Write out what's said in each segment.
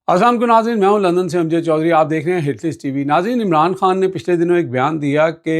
अस्सलाम वालेकुम नाज़रीन, मैं हूं लंदन से अमजद चौधरी। आप देख रहे हैं हिटलिस्ट टीवी। नाज़रीन, इमरान खान ने पिछले दिनों एक बयान दिया कि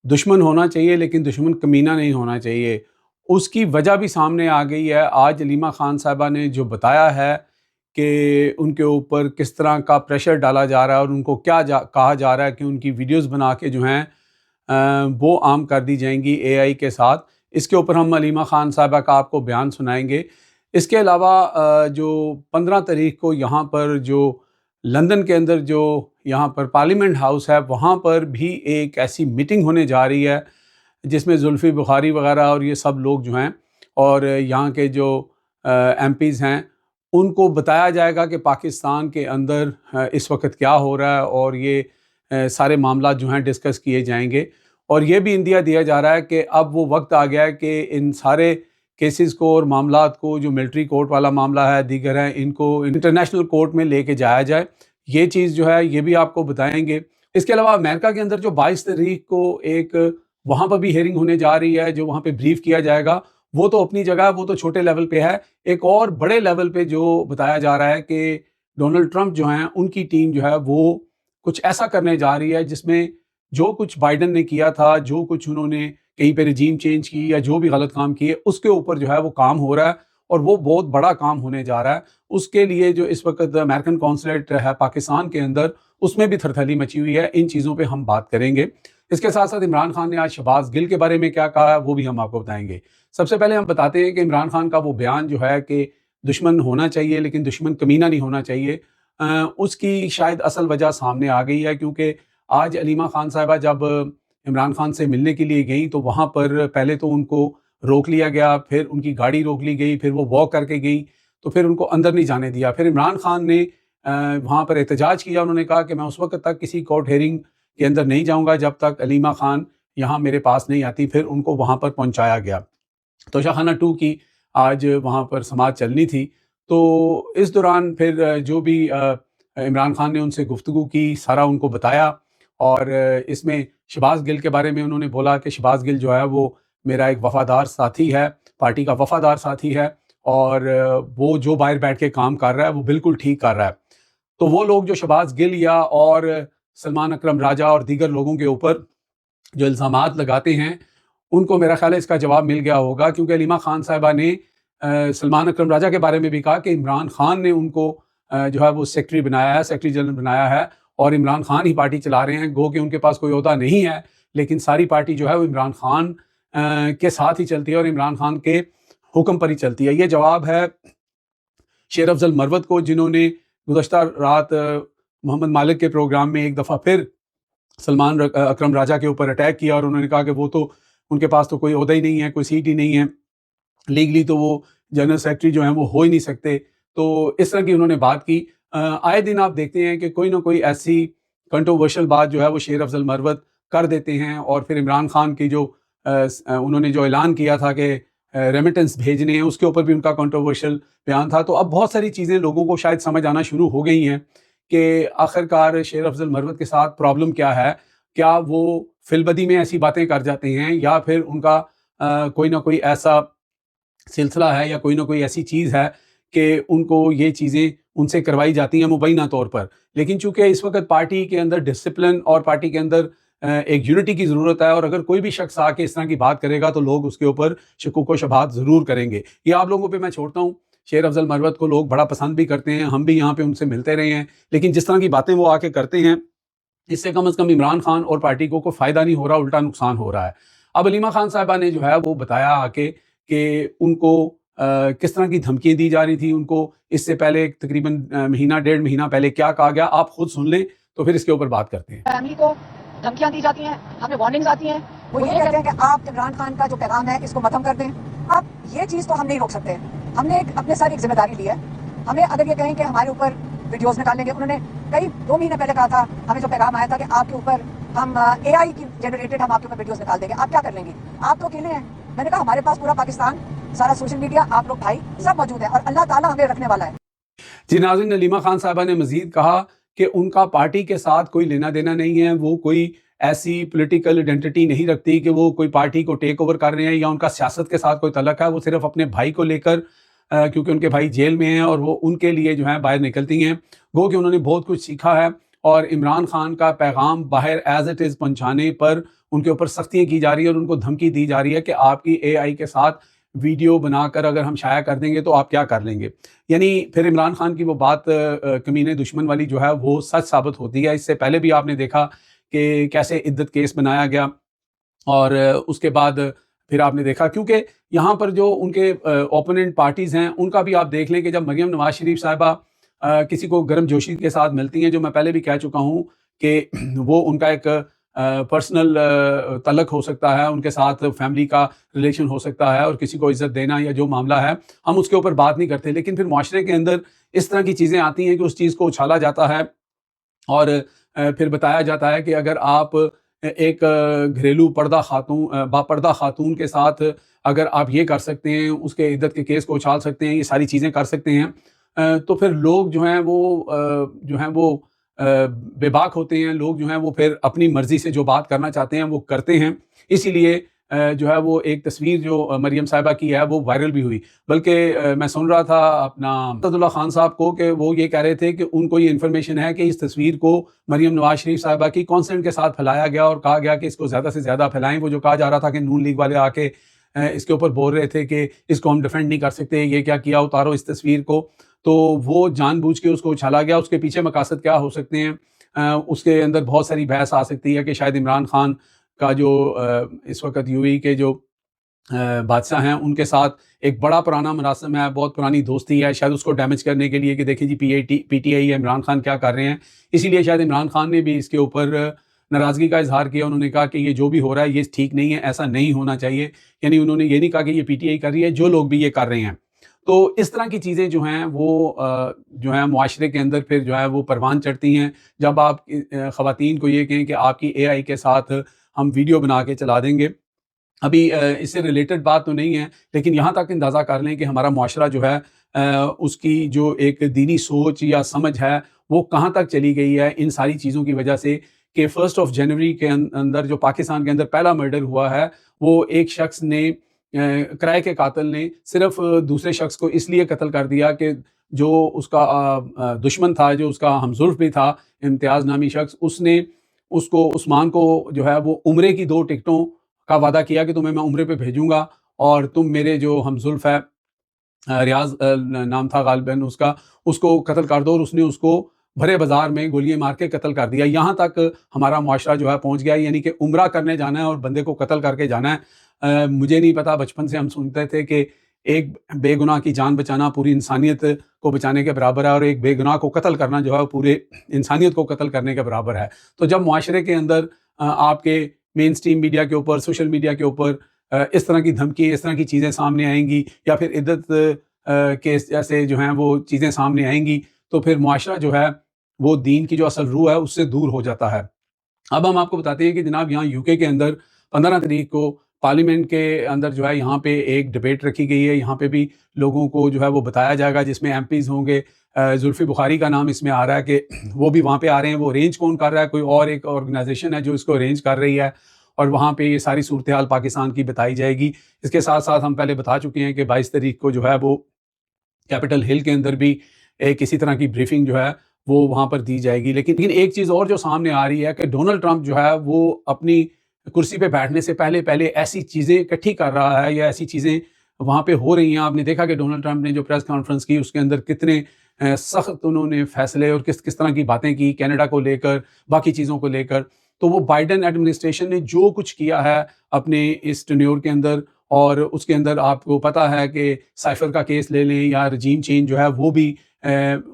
दुश्मन होना चाहिए लेकिन दुश्मन कमीना नहीं होना चाहिए। उसकी वजह भी सामने आ गई है। आज अलीमा खान साहिबा ने जो बताया है कि उनके ऊपर किस तरह का प्रेशर डाला जा रहा है और उनको कहा जा रहा है कि उनकी वीडियोस बना के जो हैं वो आम कर दी जाएंगी एआई के साथ। इसके ऊपर हम अलीमा खान साहिबा का आपको बयान सुनाएंगे। इसके अलावा जो 15 तारीख को यहाँ पर जो लंदन के अंदर जो यहाँ पर पार्लियामेंट हाउस है, वहाँ पर भी एक ऐसी मीटिंग होने जा रही है जिसमें जुल्फ़ी बुखारी वग़ैरह और ये सब लोग जो हैं और यहाँ के जो एमपीज़ हैं, उनको बताया जाएगा कि पाकिस्तान के अंदर इस वक्त क्या हो रहा है और ये सारे मामला जो हैं डिस्कस किए जाएंगे। और ये भी इंदिया दिया जा रहा है कि अब वो वक्त आ गया है कि इन सारे केसेस को और मामलात को, जो मिलिट्री कोर्ट वाला मामला है, दीगर हैं, इनको इंटरनेशनल कोर्ट में लेके जाया जाए। ये चीज़ जो है ये भी आपको बताएंगे। इसके अलावा अमेरिका के अंदर जो 22 तारीख को एक वहाँ पर भी हेयरिंग होने जा रही है, जो वहाँ पे ब्रीफ किया जाएगा, वो तो अपनी जगह, वो तो छोटे लेवल पे है। एक और बड़े लेवल पे जो बताया जा रहा है कि डोनाल्ड ट्रंप जो हैं, उनकी टीम जो है वो कुछ ऐसा करने जा रही है जिसमें जो कुछ बाइडन ने किया था, जो कुछ उन्होंने कहीं पे रजीम चेंज की या जो भी गलत काम किए, उसके ऊपर जो है वो काम हो रहा है और वो बहुत बड़ा काम होने जा रहा है। उसके लिए जो इस वक्त अमेरिकन कॉन्सुलेट है पाकिस्तान के अंदर, उसमें भी थरथली मची हुई है। इन चीज़ों पे हम बात करेंगे। इसके साथ साथ इमरान खान ने आज शहबाज गिल के बारे में क्या कहा है, वो भी हम आपको बताएंगे। सबसे पहले हम बताते हैं कि इमरान खान का वो बयान जो है कि दुश्मन होना चाहिए लेकिन दुश्मन कमीना नहीं होना चाहिए, उसकी शायद असल वजह सामने आ गई है, क्योंकि आज अलीमा खान साहिबा जब इमरान खान से मिलने के लिए गई तो वहाँ पर पहले तो उनको रोक लिया गया, फिर उनकी गाड़ी रोक ली गई, फिर वो वॉक करके गई, तो फिर उनको अंदर नहीं जाने दिया। फिर इमरान खान ने वहाँ पर एहतजाज किया। उन्होंने कहा कि मैं उस वक्त तक किसी कोर्ट हेयरिंग के अंदर नहीं जाऊँगा जब तक अलीमा खान यहाँ मेरे पास नहीं आती। फिर उनको वहाँ पर पहुँचाया गया। तो शाहखाना 2 की आज वहाँ पर समाअत चलनी थी। तो इस दौरान फिर जो भी इमरान खान ने उनसे गुफ्तगू की, सारा उनको बताया और इसमें शहबाज गिल के बारे में उन्होंने बोला कि शहबाज गिल जो है वो मेरा एक वफ़ादार साथी है, पार्टी का वफ़ादार साथी है और वो जो बाहर बैठ के काम कर रहा है वो बिल्कुल ठीक कर रहा है। तो वो लोग जो शहबाज गिल या और सलमान अकरम राजा और दीगर लोगों के ऊपर जो इल्ज़ामात लगाते हैं, उनको मेरा ख़्याल है इसका जवाब मिल गया होगा, क्योंकि अलीमा खान साहिबा ने सलमान अकरम राजा के बारे में भी कहा कि इमरान खान ने उनको जो है वो सेक्रेटरी बनाया है, सेक्रेटरी जनरल बनाया है और इमरान खान ही पार्टी चला रहे हैं। गो कि उनके पास कोई ओहदा नहीं है, लेकिन सारी पार्टी जो है वो इमरान खान के साथ ही चलती है और इमरान खान के हुक्म पर ही चलती है। ये जवाब है शेर अफजल मरवत को, जिन्होंने गुज़श्ता रात मोहम्मद मालिक के प्रोग्राम में एक दफ़ा फिर सलमान अकरम राजा के ऊपर अटैक किया और उन्होंने कहा कि वो तो उनके पास तो कोई ओहदा ही नहीं है, कोई सीट ही नहीं है, लीगली तो वो जनरल सेक्रेटरी जो हैं वो हो ही नहीं सकते। तो इस तरह की उन्होंने बात की। आए दिन आप देखते हैं कि कोई ना कोई ऐसी कंट्रोवर्शियल बात जो है वो शेर अफजल मरवत कर देते हैं और फिर इमरान खान की जो उन्होंने जो ऐलान किया था कि रेमिटेंस भेजने हैं, उसके ऊपर भी उनका कंट्रोवर्शियल बयान था। तो अब बहुत सारी चीज़ें लोगों को शायद समझ आना शुरू हो गई हैं कि आखिरकार शेर अफजल मरवत के साथ प्रॉब्लम क्या है। क्या वो फिलबदी में ऐसी बातें कर जाते हैं या फिर उनका कोई ना कोई ऐसा सिलसिला है या कोई ना कोई ऐसी चीज़ है कि उनको ये चीज़ें उनसे करवाई जाती हैं मुबैना तौर पर। लेकिन चूँकि इस वक्त पार्टी के अंदर डिसिप्लिन और पार्टी के अंदर एक यूनिटी की ज़रूरत है और अगर कोई भी शख्स आके इस तरह की बात करेगा तो लोग उसके ऊपर शकूक व शुबहात ज़रूर करेंगे। ये आप लोगों पे मैं छोड़ता हूँ। शेर अफजल मरवत को लोग बड़ा पसंद भी करते हैं, हम भी यहाँ पे उनसे मिलते रहे हैं, लेकिन जिस तरह की बातें वो आके करते हैं, इससे कम से कम इमरान खान और पार्टी को कोई फ़ायदा नहीं हो रहा, उल्टा नुकसान हो रहा है। अब अलीमा खान साहिबा ने जो है वो बताया आके कि उनको किस तरह की धमकियाँ दी जा रही थी। उनको इससे पहले तकरीबन महीना डेढ़ महीना पहले क्या कहा गया, आप खुद सुन लें तो फिर इसके ऊपर बात करते हैं। फैमिली को धमकियां दी जाती हैं, हमें वार्निंग्स आती हैं, वो ये कहते हैं कि आप इमरान खान का जो पैगाम है इसको खत्म कर दें। अब ये चीज़ तो हम नहीं रोक सकते। हमने अपने साथ एक जिम्मेदारी ली है। हमें अगर ये कहें कि हमारे ऊपर वीडियोस निकाल लेंगे, उन्होंने कई 2 महीने पहले कहा था, हमें जो पैगाम आया था कि आपके ऊपर हम AI की जनरेटेड हम आपके ऊपर वीडियोस निकाल देंगे, आप क्या कर लेंगे, आप तो अकेले हैं। मैंने कहा हमारे पास पूरा पाकिस्तान, सारा सोशल मीडिया, आप लोग भाई सब मौजूद है और अल्लाह ताला हमें रखने वाला है। जी नाज़रीन, अलीमा खान साहिबा ने मज़ीद कहा कि उनका पार्टी के साथ कोई लेना देना नहीं है, वो कोई ऐसी पॉलिटिकल आइडेंटिटी नहीं रखती कि वो कोई पार्टी को टेक ओवर कर रहे हैं या उनका सियासत के साथ कोई तल्लक है। वो सिर्फ अपने भाई को लेकर क्योंकि उनके भाई जेल में हैं और वो उनके लिए जो है बाहर निकलती हैं। गो कि उन्होंने बहुत कुछ सीखा है और इमरान खान का पैगाम बाहर एज इट इज़ पहुँचाने पर उनके ऊपर सख्तियाँ की जा रही है और उनको धमकी दी जा रही है कि आपकी AI के साथ वीडियो बनाकर अगर हम शाया कर देंगे तो आप क्या कर लेंगे। यानी फिर इमरान खान की वो बात कमीने दुश्मन वाली जो है वो सच साबित होती है। इससे पहले भी आपने देखा कि कैसे इद्दत केस बनाया गया और उसके बाद फिर आपने देखा, क्योंकि यहाँ पर जो उनके ओपोनेंट पार्टीज़ हैं उनका भी आप देख लें कि जब मरियम नवाज शरीफ साहिबा किसी को गर्मजोशी के साथ मिलती हैं, जो मैं पहले भी कह चुका हूँ कि वो उनका एक पर्सनल तल्लक हो सकता है, उनके साथ फैमिली का रिलेशन हो सकता है और किसी को इज़्ज़त देना या जो मामला है हम उसके ऊपर बात नहीं करते, लेकिन फिर मुआशरे के अंदर इस तरह की चीज़ें आती हैं कि उस चीज़ को उछाला जाता है और फिर बताया जाता है कि अगर आप एक घरेलू बापर्दा खातून के साथ अगर आप ये कर सकते हैं, उसके इद्दत के केस को उछाल सकते हैं, ये सारी चीज़ें कर सकते हैं, तो फिर लोग जो हैं वो बेबाक होते हैं। लोग जो हैं वो फिर अपनी मर्ज़ी से जो बात करना चाहते हैं वो करते हैं। इसीलिए जो है वो एक तस्वीर जो मरियम साहिबा की है वो वायरल भी हुई। बल्कि मैं सुन रहा था अपना असदुल्ला खान साहब को कि वो ये कह रहे थे कि उनको ये इन्फॉर्मेशन है कि इस तस्वीर को मरियम नवाज शरीफ साहिबा की कॉन्सेंट के साथ फैलाया गया और कहा गया कि इसको ज़्यादा से ज़्यादा फैलाएं। वो जो कहा जा रहा था कि नून लीग वाले आके इसके ऊपर बोल रहे थे कि इसको हम डिफेंड नहीं कर सकते, ये क्या किया, उतारो इस तस्वीर को, तो वो जानबूझ के उसको उछाला गया। उसके पीछे मकासद क्या हो सकते हैं, उसके अंदर बहुत सारी बहस आ सकती है कि शायद इमरान खान का जो इस वक्त यूएई के जो बादशाह हैं उनके साथ एक बड़ा पुराना मरासम है, बहुत पुरानी दोस्ती है, शायद उसको डैमेज करने के लिए कि देखिए जी PTI या इमरान खान क्या कर रहे हैं। इसीलिए शायद इमरान खान ने भी इसके ऊपर नाराज़गी का इजहार किया। उन्होंने कहा कि ये जो भी हो रहा है ये ठीक नहीं है, ऐसा नहीं होना चाहिए। यानी उन्होंने ये नहीं कहा कि ये PTI कर रही है, जो लोग भी ये कर रहे हैं। तो इस तरह की चीज़ें जो हैं वो जो है मुआशरे के अंदर फिर जो है वो परवान चढ़ती हैं। जब आप ख़वातीन को ये कहें कि आपकी AI के साथ हम वीडियो बना के चला देंगे। अभी इससे रिलेटेड बात तो नहीं है, लेकिन यहाँ तक अंदाज़ा कर लें कि हमारा मुआशरा जो है उसकी जो एक दीनी सोच या समझ है वो कहाँ तक चली गई है इन सारी चीज़ों की वजह से कि 1 जनवरी के अंदर जो पाकिस्तान के अंदर पहला मर्डर हुआ है, वो एक शख्स ने किराए के कातिल ने सिर्फ दूसरे शख्स को इसलिए कत्ल कर दिया कि जो उसका दुश्मन था, जो उसका हमजुल्फ भी था, इम्तियाज़ नामी शख्स, उसने उसको उस्मान को जो है वो उम्रे की 2 टिकटों का वादा किया कि तुम्हें मैं उम्रे पे भेजूँगा और तुम मेरे जो हमजुल्फ है रियाज़ नाम था गालिबन उसका, उसको कत्ल कर दो, और उसने उसको भरे बाज़ार में गोलियाँ मार के कत्ल कर दिया। यहाँ तक हमारा मुआशरा जो है पहुँच गया, यानी कि उम्रा करने जाना है और बंदे को कत्ल करके जाना है। मुझे नहीं पता, बचपन से हम सुनते थे कि एक बेगुनाह की जान बचाना पूरी इंसानियत को बचाने के बराबर है और एक बेगुनाह को कत्ल करना जो है पूरे इंसानियत को कत्ल करने के बराबर है। तो जब मुआशरे के अंदर आपके मेन स्ट्रीम मीडिया के ऊपर, सोशल मीडिया के ऊपर इस तरह की धमकी, इस तरह की चीज़ें सामने आएँगी या फिर इद्दत केस जैसे जो हैं वो चीज़ें सामने आएँगी, तो फिर मुआशरा जो है वो दीन की जो असल रूह है उससे दूर हो जाता है। अब हम आपको बताते हैं कि जनाब यहाँ यूके के अंदर 15 तारीख को पार्लियामेंट के अंदर जो है यहाँ पे एक डिबेट रखी गई है। यहाँ पे भी लोगों को जो है वो बताया जाएगा, जिसमें MPs होंगे। जुल्फ़ी बुखारी का नाम इसमें आ रहा है कि वो भी वहाँ पे आ रहे हैं। वो अरेंज कौन कर रहा है? कोई और एक ऑर्गेनाइजेशन है जो इसको अरेंज कर रही है और वहाँ पे ये सारी सूरत हाल पाकिस्तान की बताई जाएगी। इसके साथ साथ हम पहले बता चुके हैं कि 22 तारीख को जो है वो कैपिटल हिल के अंदर भी किसी तरह की ब्रीफिंग जो है वो वहाँ पर दी जाएगी। लेकिन एक चीज़ और जो सामने आ रही है कि डोनाल्ड ट्रंप जो है वो अपनी कुर्सी पे बैठने से पहले ऐसी चीज़ें इकट्ठी कर रहा है या ऐसी चीज़ें वहाँ पे हो रही हैं। आपने देखा कि डोनाल्ड ट्रंप ने जो प्रेस कॉन्फ्रेंस की उसके अंदर कितने सख्त उन्होंने फैसले और किस तरह की बातें की कनाडा को लेकर, बाकी चीज़ों को लेकर। तो वो बाइडेन एडमिनिस्ट्रेशन ने जो कुछ किया है अपने इस टेन्योर के अंदर, और उसके अंदर आपको पता है कि साइफर का केस ले लें या रजीम चेंज जो है वो भी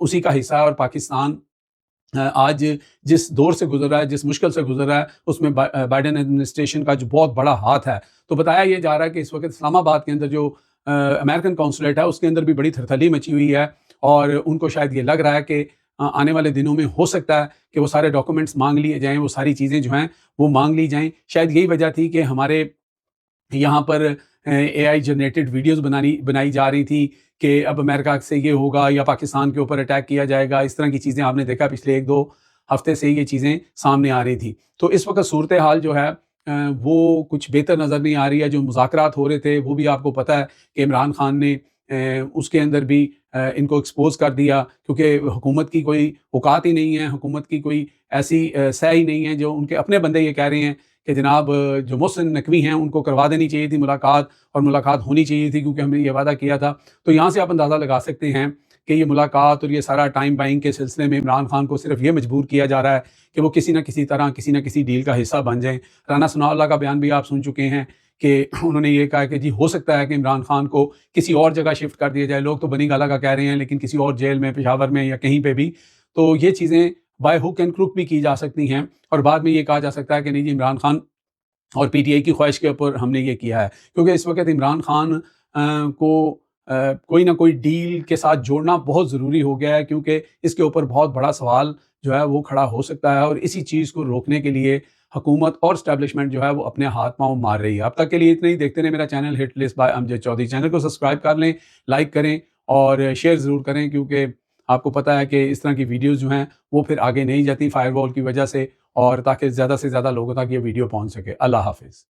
उसी का हिस्सा है। और पाकिस्तान आज जिस दौर से गुजर रहा है, जिस मुश्किल से गुजर रहा है, उसमें बाइडेन एडमिनिस्ट्रेशन का जो बहुत बड़ा हाथ है। तो बताया ये जा रहा है कि इस वक्त इस्लामाबाद के अंदर जो अमेरिकन कॉन्सुलेट है उसके अंदर भी बड़ी थरथली मची हुई है और उनको शायद ये लग रहा है कि आने वाले दिनों में हो सकता है कि वो सारे डॉक्यूमेंट्स मांग लिए जाएँ, वो सारी चीज़ें जो हैं वो मांग ली जाएँ। शायद यही वजह थी कि हमारे यहाँ पर AI जनरेटेड वीडियोज़ बनाई जा रही थी कि अब अमेरिका से ये होगा या पाकिस्तान के ऊपर अटैक किया जाएगा। इस तरह की चीज़ें आपने देखा पिछले 1-2 हफ्ते से ये चीज़ें सामने आ रही थी। तो इस वक्त सूरत हाल जो है वो कुछ बेहतर नज़र नहीं आ रही है। जो मुज़ाकरात हो रहे थे वो भी आपको पता है कि इमरान खान ने اس کے اندر بھی ان کو ایکسپوز کر دیا، کیونکہ حکومت کی کوئی اوقات ہی نہیں ہے، حکومت کی کوئی ایسی سہ ہی نہیں ہے، جو ان کے اپنے بندے یہ کہہ رہے ہیں کہ جناب جو محسن نقوی ہیں ان کو کروا دینی چاہیے تھی ملاقات، اور ملاقات ہونی چاہیے تھی کیونکہ ہم نے یہ وعدہ کیا تھا۔ تو یہاں سے آپ اندازہ لگا سکتے ہیں کہ یہ ملاقات اور یہ سارا ٹائم بائنگ کے سلسلے میں عمران خان کو صرف یہ مجبور کیا جا رہا ہے کہ وہ کسی نہ کسی طرح کسی نہ کسی ڈیل کا حصہ بن جائیں۔ رانا ثناء اللہ کا بیان بھی آپ سن چکے ہیں کہ انہوں نے یہ کہا کہ جی ہو سکتا ہے کہ عمران خان کو کسی اور جگہ شفٹ کر دیا جائے، لوگ تو بنی گالہ کا کہہ رہے ہیں لیکن کسی اور جیل میں، پشاور میں یا کہیں پہ بھی، تو یہ چیزیں بائی ہوک اینڈ کروک بھی کی جا سکتی ہیں، اور بعد میں یہ کہا جا سکتا ہے کہ نہیں جی عمران خان اور پی ٹی آئی کی خواہش کے اوپر ہم نے یہ کیا ہے، کیونکہ اس وقت عمران خان کو کوئی نہ کوئی ڈیل کے ساتھ جوڑنا بہت ضروری ہو گیا ہے، کیونکہ اس کے اوپر بہت بڑا سوال جو ہے وہ کھڑا ہو سکتا ہے، اور اسی چیز کو روکنے کے لیے حکومت اور اسٹیبلشمنٹ جو ہے وہ اپنے ہاتھ پاؤں مار رہی ہے۔ اب تک کے لیے اتنا ہی، دیکھتے رہیں میرا channel hit list by Amjad Chaudhry. Channel کو سبسکرائب کر لیں، لائک کریں اور شیئر ضرور کریں، کیونکہ آپ کو پتہ ہے کہ اس طرح کی ویڈیوز جو ہیں وہ پھر آگے نہیں جاتی فائر وال کی وجہ سے، اور تاکہ زیادہ سے زیادہ لوگوں تک یہ ویڈیو پہنچ سکے۔ اللہ حافظ۔